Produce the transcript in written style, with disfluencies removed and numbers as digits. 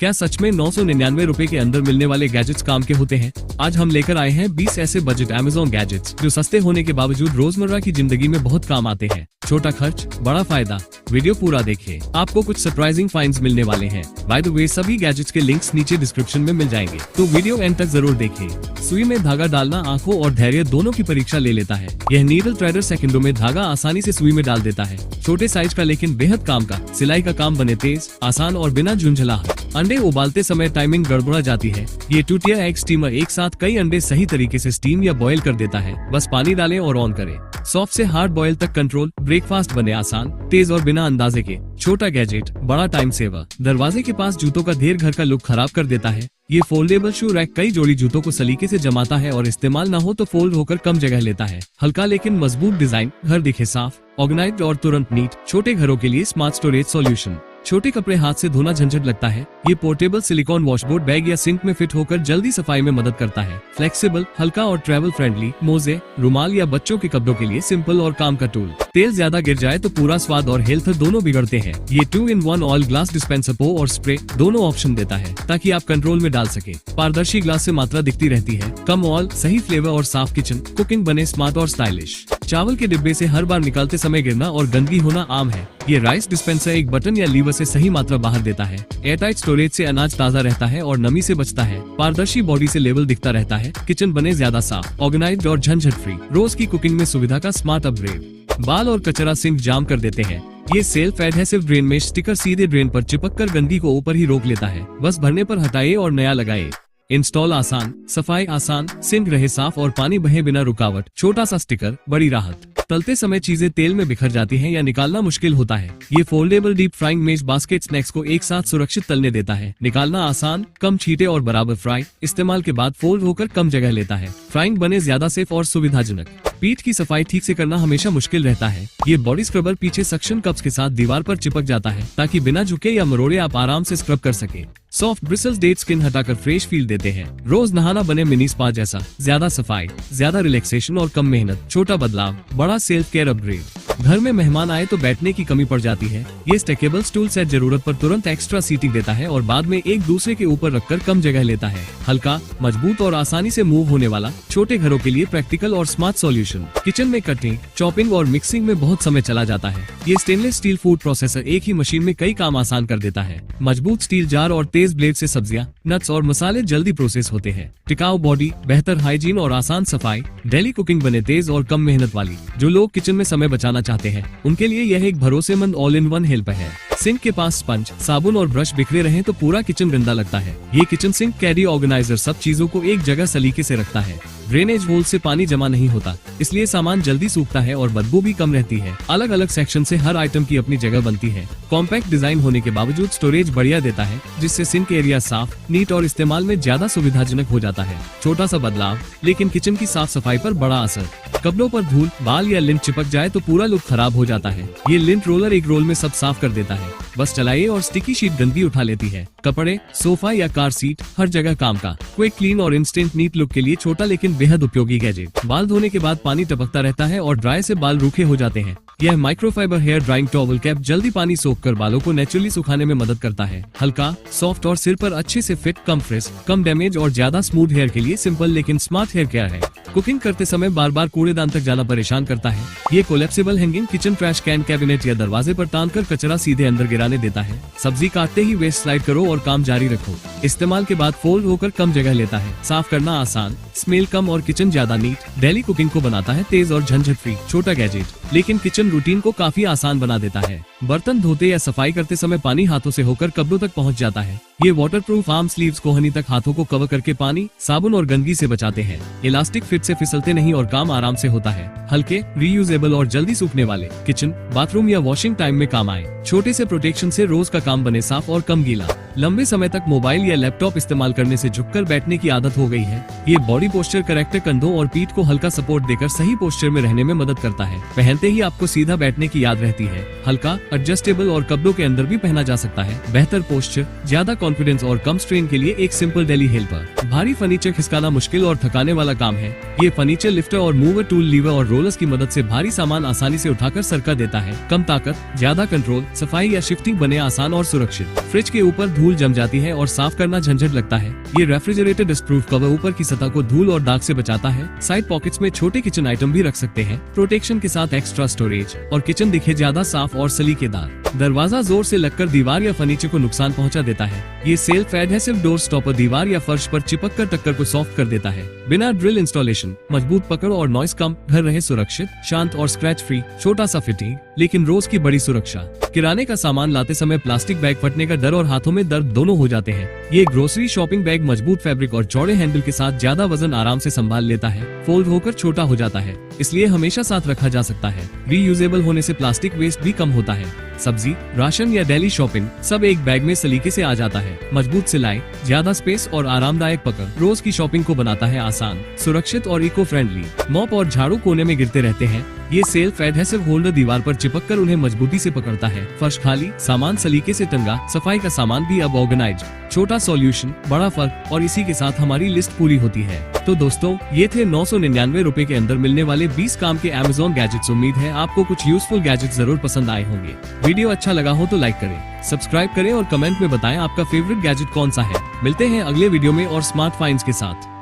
क्या सच में 999 रुपए के अंदर मिलने वाले गैजेट्स काम के होते हैं? आज हम लेकर आए हैं 20 ऐसे बजट अमेज़न गैजेट्स जो सस्ते होने के बावजूद रोजमर्रा की जिंदगी में बहुत काम आते हैं। छोटा खर्च, बड़ा फायदा। वीडियो पूरा देखें, आपको कुछ सरप्राइजिंग फाइंड्स मिलने वाले हैं। बाय द वे, सभी गैजेट्स के लिंक्स नीचे डिस्क्रिप्शन में मिल जाएंगे, तो वीडियो एंड तक जरूर देखें। सुई में धागा डालना आंखों और धैर्य दोनों की परीक्षा ले लेता है। यह नीडल थ्रेडर सेकंडों में धागा आसानी से सुई में डाल देता है। छोटे साइज का लेकिन बेहद काम का। सिलाई का काम बने तेज, आसान और बिना झुंझलाहट। अंडे उबालते समय टाइमिंग गड़बड़ा जाती है। ये टूटिया एग स्टीमर एक साथ कई अंडे सही तरीके से स्टीम या बॉयल कर देता है। बस पानी डालें और ऑन करें। सॉफ्ट से हार्ड बॉयल तक कंट्रोल। ब्रेकफास्ट बने आसान, तेज और बिना अंदाजे के। छोटा गैजेट, बड़ा टाइम सेवर। दरवाजे के पास जूतों का ढेर घर का लुक खराब कर देता है। ये फोल्डेबल शू रैक कई जोड़ी जूतों को सलीके से जमाता है और इस्तेमाल न हो तो फोल्ड होकर कम जगह लेता है। हल्का लेकिन मजबूत डिजाइन, घर दिखे साफ, ऑर्गेनाइज्ड और तुरंत नीट। छोटे घरों के लिए स्मार्ट स्टोरेज सॉल्यूशन। छोटे कपड़े हाथ से धोना झंझट लगता है, ये पोर्टेबल सिलिकॉन वॉशबोर्ड बैग या सिंक में फिट होकर जल्दी सफाई में मदद करता है। फ्लेक्सिबल, हल्का और ट्रैवल फ्रेंडली। मोजे, रुमाल या बच्चों के कपड़ों के लिए सिंपल और काम का टूल। तेल ज्यादा गिर जाए तो पूरा स्वाद और हेल्थ दोनों बिगड़ते हैं। ये 2-in-1 ऑयल ग्लास डिस्पेंसर पो और स्प्रे दोनों ऑप्शन देता है ताकि आप कंट्रोल में डाल सके। पारदर्शी ग्लास से मात्रा दिखती रहती है। कम ऑयल, सही फ्लेवर और साफ किचन। कुकिंग बने स्मार्ट और स्टाइलिश। चावल के डिब्बे से हर बार निकालते समय गिरना और गंदगी होना आम है। ये राइस डिस्पेंसर एक बटन या लीवर से सही मात्रा बाहर देता है। एयरटाइट स्टोरेज से अनाज ताज़ा रहता है और नमी से बचता है। पारदर्शी बॉडी से लेवल दिखता रहता है। किचन बने ज्यादा साफ, ऑर्गेनाइज्ड और झंझट फ्री। रोज की कुकिंग में सुविधा का स्मार्ट अपग्रेड। बाल और कचरा सिंक जाम कर देते हैं। ये सेल्फ एडहेसिव ड्रेन में स्टिकर सीधे ड्रेन पर चिपक कर गंदगी को ऊपर ही रोक लेता है। बस भरने पर हटाइए और नया लगाइए। इंस्टॉल आसान, सफाई आसान, सिंक रहे साफ और पानी बहे बिना रुकावट। छोटा सा स्टिकर, बड़ी राहत। तलते समय चीजें तेल में बिखर जाती हैं या निकालना मुश्किल होता है। ये फोल्डेबल डीप फ्राइंग मेज बास्केट स्नैक्स को एक साथ सुरक्षित तलने देता है। निकालना आसान, कम छींटे और बराबर फ्राई। इस्तेमाल के बाद फोल्ड होकर कम जगह लेता है। फ्राइंग बने ज्यादा सेफ और सुविधाजनक। पीठ की सफाई ठीक से करना हमेशा मुश्किल रहता है। ये बॉडी स्क्रबर पीछे सक्शन कप्स के साथ दीवार पर चिपक जाता है ताकि बिना झुके या मरोड़े आप आराम से स्क्रब कर सके। सॉफ्ट ब्रिसल्स डेड स्किन हटाकर फ्रेश फील देते हैं। रोज नहाना बने मिनी स्पा जैसा। ज्यादा सफाई, ज्यादा रिलैक्सेशन और कम मेहनत। छोटा बदलाव, बड़ा सेल्फ केयर अपग्रेड। घर में मेहमान आए तो बैठने की कमी पड़ जाती है। ये स्टेकेबल स्टूल सेट जरूरत पर तुरंत एक्स्ट्रा सीटिंग देता है और बाद में एक दूसरे के ऊपर रखकर कम जगह लेता है। हल्का, मजबूत और आसानी से मूव होने वाला। छोटे घरों के लिए प्रैक्टिकल और स्मार्ट सॉल्यूशन। किचन में कटिंग, चॉपिंग और मिक्सिंग में बहुत समय चला जाता है। ये स्टेनलेस स्टील फूड प्रोसेसर एक ही मशीन में कई काम आसान कर देता है। मजबूत स्टील जार और तेज ब्लेड से सब्जियां, नट्स और मसाले जल्दी प्रोसेस होते हैं। टिकाऊ बॉडी, बेहतर हाइजीन और आसान सफाई। डेली कुकिंग बने तेज और कम मेहनत वाली। जो लोग किचन में समय बचाना चाहते हैं उनके लिए यह एक भरोसेमंद ऑल इन वन हेल्प है। सिंक के पास स्पंज, साबुन और ब्रश बिखरे रहें तो पूरा किचन गंदा लगता है। ये किचन सिंक कैरी ऑर्गेनाइजर सब चीजों को एक जगह सलीके से रखता है। ड्रेनेज होल से पानी जमा नहीं होता, इसलिए सामान जल्दी सूखता है और बदबू भी कम रहती है। अलग अलग सेक्शन से हर आइटम की अपनी जगह बनती है। कॉम्पैक्ट डिजाइन होने के बावजूद स्टोरेज बढ़िया देता है, जिससे सिंक एरिया साफ, नीट और इस्तेमाल में ज्यादा सुविधाजनक हो जाता है। छोटा सा बदलाव, लेकिन किचन की साफ सफाई पर बड़ा असर। कपड़ों पर धूल, बाल या लिंट चिपक जाए तो पूरा लुक खराब हो जाता है। ये लिंट रोलर एक रोल में सब साफ कर देता है। बस चलाइए और स्टिकी शीट गंदगी उठा लेती है। कपड़े, सोफा या कार सीट, हर जगह काम का। क्विक क्लीन और इंस्टेंट नीट लुक के लिए छोटा लेकिन बेहद उपयोगी गैजेट। बाल धोने के बाद पानी टपकता रहता है और ड्राई से बाल रूखे हो जाते हैं। यह microfibre hair drying towel cap जल्दी पानी सोखकर बालों को नेचुरली सुखाने में मदद करता है। हल्का, सॉफ्ट और सिर पर अच्छे से फिट, कम फ्रिज, कम डैमेज और ज्यादा स्मूथ हेयर के लिए सिंपल लेकिन स्मार्ट हेयर केयर है। कुकिंग करते समय बार बार कूड़ेदान तक जाना परेशान करता है। ये collapsible hanging kitchen trash can cabinet या दरवाजे पर तान कर कचरा सीधे अंदर गिराने देता है। सब्जी काटते ही वेस्ट स्लाइड करो और काम जारी रखो। इस्तेमाल के बाद फोल्ड होकर कम जगह लेता है। साफ करना आसान, स्मेल कम और किचन ज्यादा नीट। डेली कुकिंग को बनाता है तेज और झंझट फ्री। छोटा गैजेट, लेकिन किचन रूटीन को काफी आसान बना देता है। बर्तन धोते या सफाई करते समय पानी हाथों से होकर कपड़ों तक पहुंच जाता है। ये वाटरप्रूफ आर्म स्लीव्स कोहनी तक हाथों को कवर करके पानी, साबुन और गंदगी से बचाते हैं। इलास्टिक फिट से फिसलते नहीं और काम आराम से होता है। हल्के, रीयूजेबल और जल्दी सूखने वाले। किचन, बाथरूम या वॉशिंग टाइम में काम आए। छोटे से प्रोटेक्शन से रोज का काम बने साफ और कम गीला। लंबे समय तक मोबाइल या या लैपटॉप इस्तेमाल करने से झुककर बैठने की आदत हो गई है। ये बॉडी पोस्चर करेक्टर कंधों और पीठ को हल्का सपोर्ट देकर सही पोस्चर में रहने में मदद करता है। पहनते ही आपको सीधा बैठने की याद रहती है। हल्का, एडजस्टेबल और कपड़ों के अंदर भी पहना जा सकता है। बेहतर पोस्चर, ज्यादा कॉन्फिडेंस और कम स्ट्रेन के लिए एक सिंपल डेली हेल्पर। भारी फर्नीचर खिसकाना मुश्किल और थकाने वाला काम है। ये फर्नीचर लिफ्टर और मूवर टूल, लीवर और रोलर्स की मदद से भारी सामान आसानी से उठाकर सरका देता है। कम ताकत, ज्यादा कंट्रोल, सफाई या शिफ्टिंग बने आसान और सुरक्षित। फ्रिज के ऊपर धूल जम जाती है और साफ करना झंझट लगता है। ये रेफ्रिजरेटर डस्ट प्रूफ कवर ऊपर की सतह को धूल और दाग से बचाता है। साइड पॉकेट्स में छोटे किचन आइटम भी रख सकते हैं। प्रोटेक्शन के साथ एक्स्ट्रा स्टोरेज और किचन दिखे ज्यादा साफ और सलीकेदार। दरवाजा जोर से लगकर दीवार या फर्नीचर को नुकसान पहुंचा देता है। ये सेल्फ एडहेसिव डोर स्टॉपर दीवार या फर्श पर चिपक कर टक्कर को सॉफ्ट कर देता है। बिना ड्रिल इंस्टॉलेशन, मजबूत पकड़ और नॉइस कम, घर रहे सुरक्षित, शांत और स्क्रैच फ्री। छोटा सा फिटिंग लेकिन रोज की बड़ी सुरक्षा। किराने का सामान लाते समय प्लास्टिक बैग फटने का डर और हाथों में दर्द दोनों हो जाते हैं। ये ग्रोसरी शॉपिंग बैग मजबूत फैब्रिक और चौड़े हैंडल के साथ ज्यादा वजन आराम से संभाल लेता है। फोल्ड होकर छोटा हो जाता है, इसलिए हमेशा साथ रखा जा सकता है। रीयूजेबल होने से प्लास्टिक वेस्ट भी कम होता है। सब्जी, राशन या डेली शॉपिंग सब एक बैग में सलीके से आ जाता है। मजबूत सिलाई, ज्यादा स्पेस और आरामदायक पकड़ रोज की शॉपिंग को बनाता है आसान, सुरक्षित और इको फ्रेंडली। मॉप और झाड़ू कोने में गिरते रहते हैं। ये सेल्फ एडहेसिव होल्डर दीवार पर चिपककर उन्हें मजबूती से पकड़ता है। फर्श खाली, सामान सलीके से टंगा, सफाई का सामान भी अब ऑर्गेनाइज्ड। छोटा सॉल्यूशन, बड़ा फर्क, और इसी के साथ हमारी लिस्ट पूरी होती है। तो दोस्तों, ये थे 999 रुपए के अंदर मिलने वाले 20 काम के Amazon गैजेट्स। उम्मीद है आपको कुछ यूजफुल गैजेट्स जरूर पसंद आए होंगे। वीडियो अच्छा लगा हो तो लाइक करें, सब्सक्राइब करें और कमेंट में बताएं आपका फेवरेट गैजेट कौन सा है। मिलते हैं अगले वीडियो में और स्मार्ट फाइंड्स के साथ।